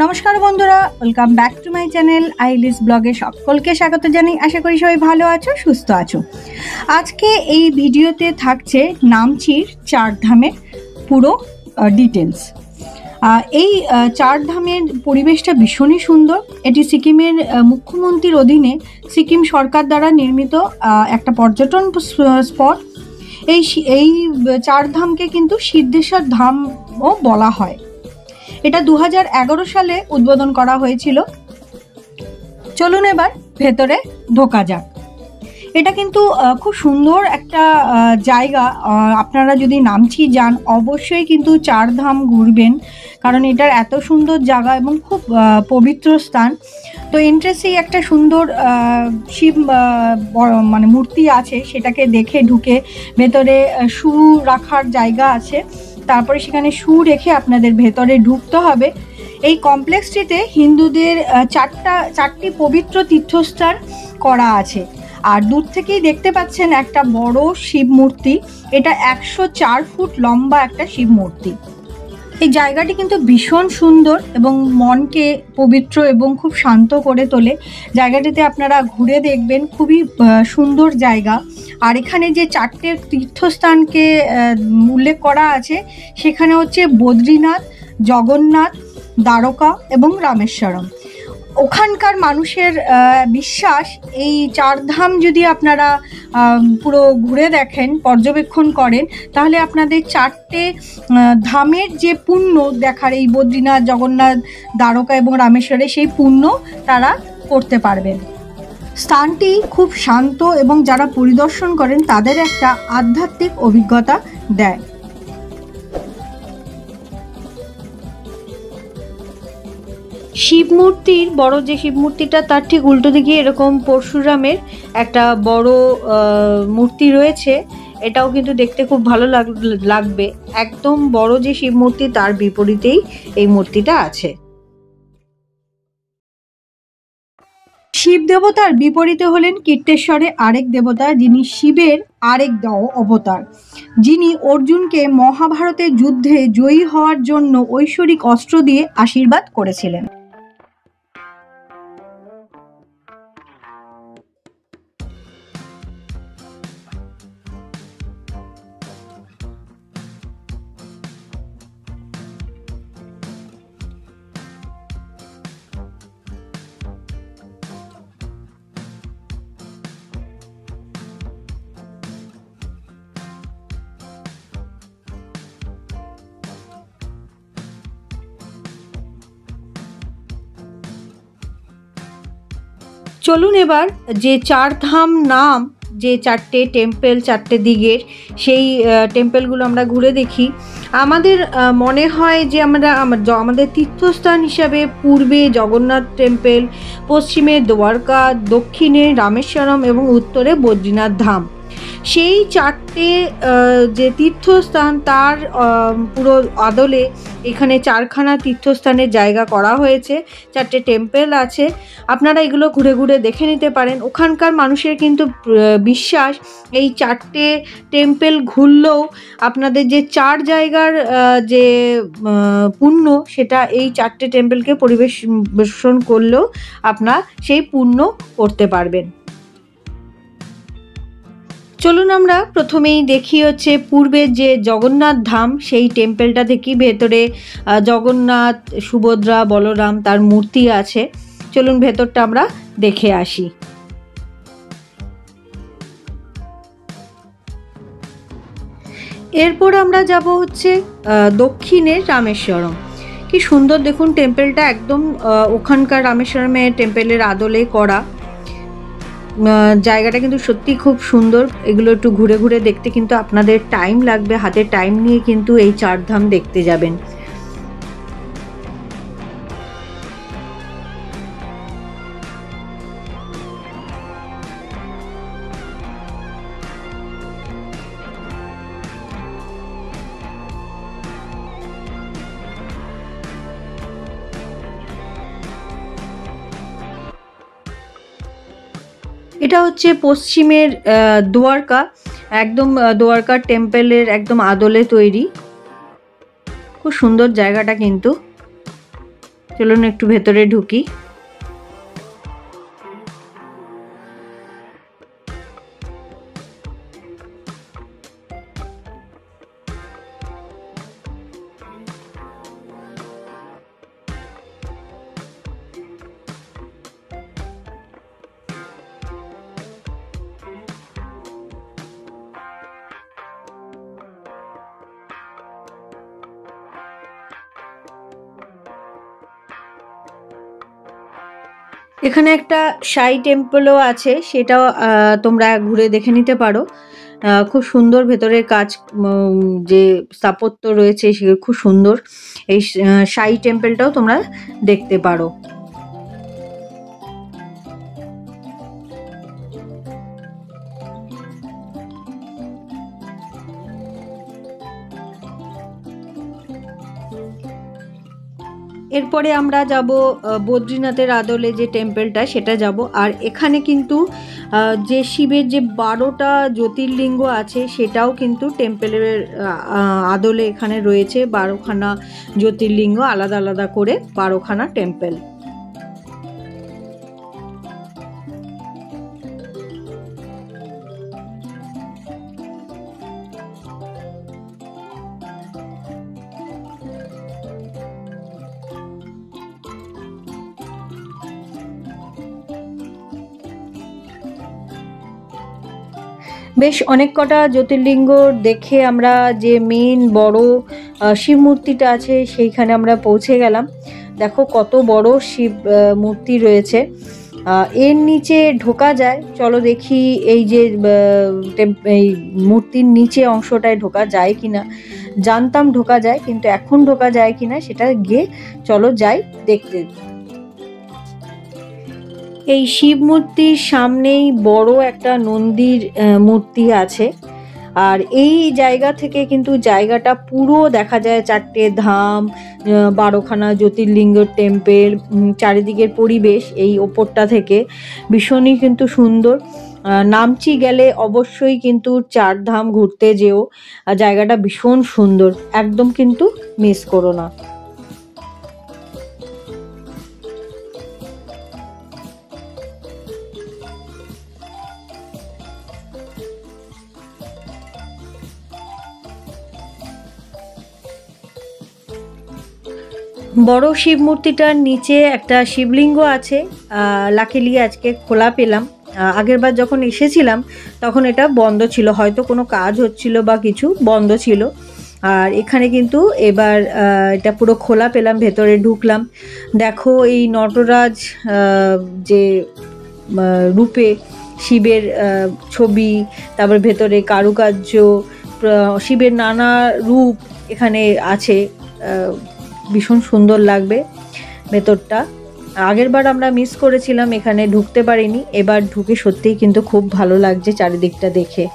নমস্কার বন্ধুরা, welcome back to my channel আইলিস ব্লগে সকলকে স্বাগত জানাই। আশা করি সবাই ভালো আছো, সুস্থ আছো। আজকে এই ভিডিওতে থাকছে নামচির চারধামের পুরো ডিটেলস। এই চারধামের পরিবেশটা ভীষণই সুন্দর। এটি সিকিমের মুখ্যমন্ত্রীর অধীনে সিকিম সরকার দ্বারা নির্মিত একটা পর্যটন স্পট। এই চারধামকে কিন্তু সিদ্ধেশ্বর ধামও বলা হয়। এটা 2011 সালে উদ্বোধন করা হয়েছিল। চলুন এবার ভেতরে ঢোকা যাক। এটা কিন্তু খুব সুন্দর একটা জায়গা। আপনারা যদি নামচি যান অবশ্যই কিন্তু চারধাম ঘুরবেন, কারণ এটার এত সুন্দর জায়গা এবং খুব পবিত্র স্থান। তো এন্ট্রেন্সেই একটা সুন্দর শিব মানে মূর্তি আছে, সেটাকে দেখে ঢুকে ভেতরে শু রাখার জায়গা আছে। তারপরে সেখানে শু রেখে আপনাদের ভেতরে ঢুকতে হবে। এই কমপ্লেক্সটিতে হিন্দুদের চারটি পবিত্র তীর্থস্থান করা আছে। আর দূর থেকেই দেখতে পাচ্ছেন একটা বড় শিব মূর্তি। এটা 104 ফুট লম্বা একটা শিব মূর্তি। এই জায়গাটি কিন্তু ভীষণ সুন্দর এবং মনকে পবিত্র এবং খুব শান্ত করে তোলে। জায়গাটিতে আপনারা ঘুরে দেখবেন, খুবই সুন্দর জায়গা। আর এখানে যে চারটে তীর্থস্থানকে উল্লেখ করা আছে সেখানে হচ্ছে বদ্রীনাথ, জগন্নাথ, দ্বারকা এবং রামেশ্বরম। ওখানকার মানুষের বিশ্বাস, এই চারধাম যদি আপনারা পুরো ঘুরে দেখেন, পর্যবেক্ষণ করেন, তাহলে আপনাদের চারটে ধামের যে পুণ্য দেখার, এই বদ্রীনাথ, জগন্নাথ, দ্বারকা এবং রামেশ্বরে, সেই পুণ্য তারা করতে পারবেন। স্থানটি খুব শান্ত এবং যারা পরিদর্শন করেন তাদের একটা আধ্যাত্মিক অভিজ্ঞতা দেয়। শিব মূর্তির বড় যে শিব মূর্তিটা, তার ঠিক উল্টো দিকে এরকম পরশুরামের একটা বড় মূর্তি রয়েছে। এটাও কিন্তু দেখতে খুব ভালো লাগবে। একদম বড় যে শিব মূর্তি তার বিপরীতেই এই মূর্তিটা আছে। শিব দেবতার বিপরীতে হলেন কীর্তেশ্বরে আরেক দেবতা, যিনি শিবের আরেক অবতার, যিনি অর্জুনকে মহাভারতের যুদ্ধে জয়ী হওয়ার জন্য ঐশ্বরিক অস্ত্র দিয়ে আশীর্বাদ করেছিলেন। চলুন এবার যে চারধাম নাম, যে চারটে টেম্পল, চারটে দিকের, সেই টেম্পলগুলো আমরা ঘুরে দেখি। আমাদের মনে হয় যে আমাদের তীর্থস্থান হিসাবে পূর্বে জগন্নাথ টেম্পল, পশ্চিমে দ্বারকা, দক্ষিণে রামেশ্বরম এবং উত্তরে বদ্রীনাথ ধাম। সেই চারটে যে তীর্থস্থান, তার পুরো আদলে এখানে চারখানা তীর্থস্থানের জায়গা করা হয়েছে, চারটে টেম্পল আছে। আপনারা এগুলো ঘুরে ঘুরে দেখে নিতে পারেন। ওখানকার মানুষের কিন্তু বিশ্বাস, এই চারটে টেম্পল ঘুরলেও আপনাদের যে চার জায়গার যে পুণ্য, সেটা এই চারটে টেম্পলকে পরিবেশন করলেও আপনার সেই পুণ্য করতে পারবেন। চলুন আমরা প্রথমেই দেখি হচ্ছে পূর্বের যে জগন্নাথ ধাম, সেই টেম্পলটা দেখি। ভেতরে জগন্নাথ, সুভদ্রা, বলরাম তার মূর্তি আছে। চলুন ভেতরটা আমরা দেখে আসি। এরপর আমরা যাব হচ্ছে দক্ষিণের রামেশ্বরম। কি সুন্দর দেখুন টেম্পলটা, একদম ওখানকার রামেশ্বরমের টেম্পলের আদলে করা। জায়গাটা কিন্তু সত্যি খুব সুন্দর। এগুলো একটু ঘুরে ঘুরে দেখতে কিন্তু আপনাদের টাইম লাগবে, হাতে টাইম নিয়ে কিন্তু এই চারধাম দেখতে যাবেন। এটা হচ্ছে পশ্চিমের দ্বারকা, একদম দ্বারকার টেম্পলের একদম আদলে তৈরি। খুব সুন্দর জায়গাটা কিন্তু। চলুন একটু ভেতরে ঢুকি। এখানে একটা সাই টেম্পলও আছে, সেটাও তোমরা ঘুরে দেখে নিতে পারো। খুব সুন্দর ভেতরের কাজ, যে স্থাপত্য রয়েছে সে খুব সুন্দর। এই সাই টেম্পলটাও তোমরা দেখতে পারো। এরপরে আমরা যাব বদ্রীনাথের আদলে যে টেম্পলটা, সেটা যাব। আর এখানে কিন্তু যে শিবের যে 12টা জ্যোতির্লিঙ্গ আছে সেটাও কিন্তু টেম্পলের আদলে এখানে রয়েছে। 12খানা জ্যোতির্লিঙ্গ, আলাদা আলাদা করে 12খানা টেম্পল। বেশ অনেক কটা জ্যোতির্লিঙ্গ দেখে আমরা যে মেন বড় শিব মূর্তিটা আছে সেইখানে আমরা পৌঁছে গেলাম। দেখো কত বড় শিব মূর্তি রয়েছে। এর নিচে ঢোকা যায়, চলো দেখি এই যে এই মূর্তির নিচে অংশটায় ঢোকা যায় কিনা। জানতাম ঢোকা যায়, কিন্তু এখন ঢোকা যায় কিনা সেটা গিয়ে চলো যাই দেখতে। এই শিব মূর্তির সামনেই বড় একটা নন্দীর মূর্তি আছে। আর এই জায়গা থেকে কিন্তু জায়গাটা পুরো দেখা যায় 4টে ধাম, 12খানা জ্যোতির্লিঙ্গ টেম্পল, চারিদিকের পরিবেশ এই ওপরটা থেকে ভীষণই কিন্তু সুন্দর। নামচি গেলে অবশ্যই কিন্তু 4 ধাম ঘুরতে যেও, জায়গাটা ভীষণ সুন্দর, একদম কিন্তু মিস করো না। বড় শিব মূর্তিটার নিচে একটা শিবলিঙ্গ আছে, লাকিলি আজকে খোলা পেলাম। আগেরবার যখন এসেছিলাম তখন এটা বন্ধ ছিল, হয়তো কোনো কাজ হচ্ছিল বা কিছু, বন্ধ ছিল। আর এখানে কিন্তু এবার এটা পুরো খোলা পেলাম, ভেতরে ঢুকলাম। দেখো এই নটরাজ যে রূপে শিবের ছবি, তারপর ভেতরে কারুকার্য, শিবের নানা রূপ এখানে আছে। ভীষণ সুন্দর লাগবে ভেতরটা। আগেরবার আমরা মিস করেছিলাম, এখানে ঢুকতে পারিনি, এবার ঢুকে সত্যিই কিন্তু খুব ভালো লাগছে চারিদিকটা দেখে।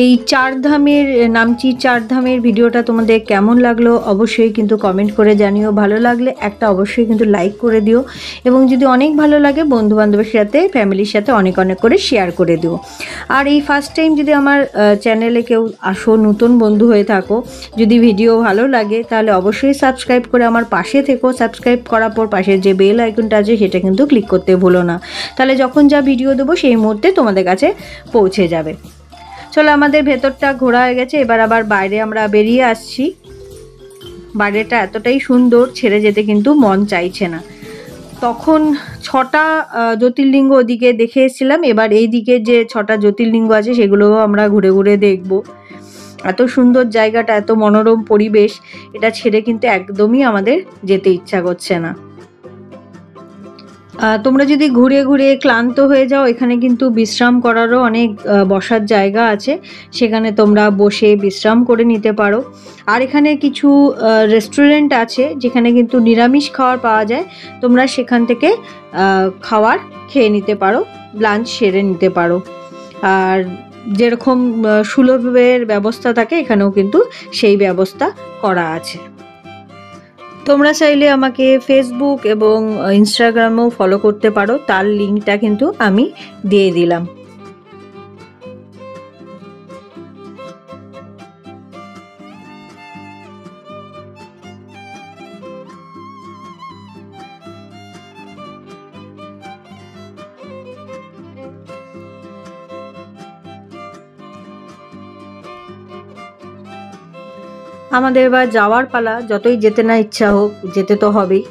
এই 4 ধামের নামচি 4 ধামের ভিডিওটা তোমাদের কেমন লাগলো অবশ্যই কিন্তু কমেন্ট করে জানিও। ভালো লাগলে একটা অবশ্যই কিন্তু লাইক করে দিও, এবং যদি অনেক ভালো লাগে বন্ধুবান্ধবের সাথে, ফ্যামিলির সাথে অনেক অনেক করে শেয়ার করে দিও। আর এই ফার্স্ট টাইম যদি আমার চ্যানেলে কেউ আসো, নতুন বন্ধু হয়ে থাকো, যদি ভিডিও ভালো লাগে তাহলে অবশ্যই সাবস্ক্রাইব করে আমার পাশে থেকো। সাবস্ক্রাইব করার পর পাশের যে বেল আইকনটা আছে সেটা কিন্তু ক্লিক করতে ভুলো না, তাহলে যখন যা ভিডিও দেবো সেই মুহূর্তে তোমাদের কাছে পৌঁছে যাবে। চলো, আমাদের ভেতরটা ঘোরা হয়ে গেছে, এবার আবার বাইরে আমরা বেরিয়ে আসছি। বাইরেটা এতটাই সুন্দর, ছেড়ে যেতে কিন্তু মন চাইছে না। তখন 6টা জ্যোতির্লিঙ্গ ওদিকে দেখে এসেছিলাম, এবার এই দিকে যে 6টা জ্যোতির্লিঙ্গ আছে সেগুলোও আমরা ঘুরে ঘুরে দেখব। এত সুন্দর জায়গাটা, এত মনোরম পরিবেশ, এটা ছেড়ে কিন্তু একদমই আমাদের যেতে ইচ্ছা করছে না। তোমরা যদি ঘুরে ঘুরে ক্লান্ত হয়ে যাও, এখানে কিন্তু বিশ্রাম করারও অনেক বসার জায়গা আছে, সেখানে তোমরা বসে বিশ্রাম করে নিতে পারো। আর এখানে কিছু রেস্টুরেন্ট আছে যেখানে কিন্তু নিরামিষ খাবার পাওয়া যায়, তোমরা সেখান থেকে খাবার খেয়ে নিতে পারো, লাঞ্চ সেরে নিতে পারো। আর যেরকম সুলভের ব্যবস্থা থাকে এখানেও কিন্তু সেই ব্যবস্থা করা আছে। তোমরা চাইলে আমাকে ফেসবুক এবং ইনস্টাগ্রামেও ফলো করতে পারো, তার লিঙ্কটা কিন্তু আমি দিয়ে দিলাম। আমাদের এবার যাওয়ার পালা, যতই যেতে না ইচ্ছা হোক যেতে তো হবেই।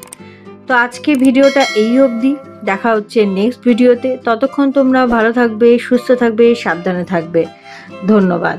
তো আজকে ভিডিওটা এই অবধি, দেখা হচ্ছে নেক্সট ভিডিওতে। ততক্ষণ তোমরা ভালো থাকবে, সুস্থ থাকবে, সাবধানে থাকবে। ধন্যবাদ।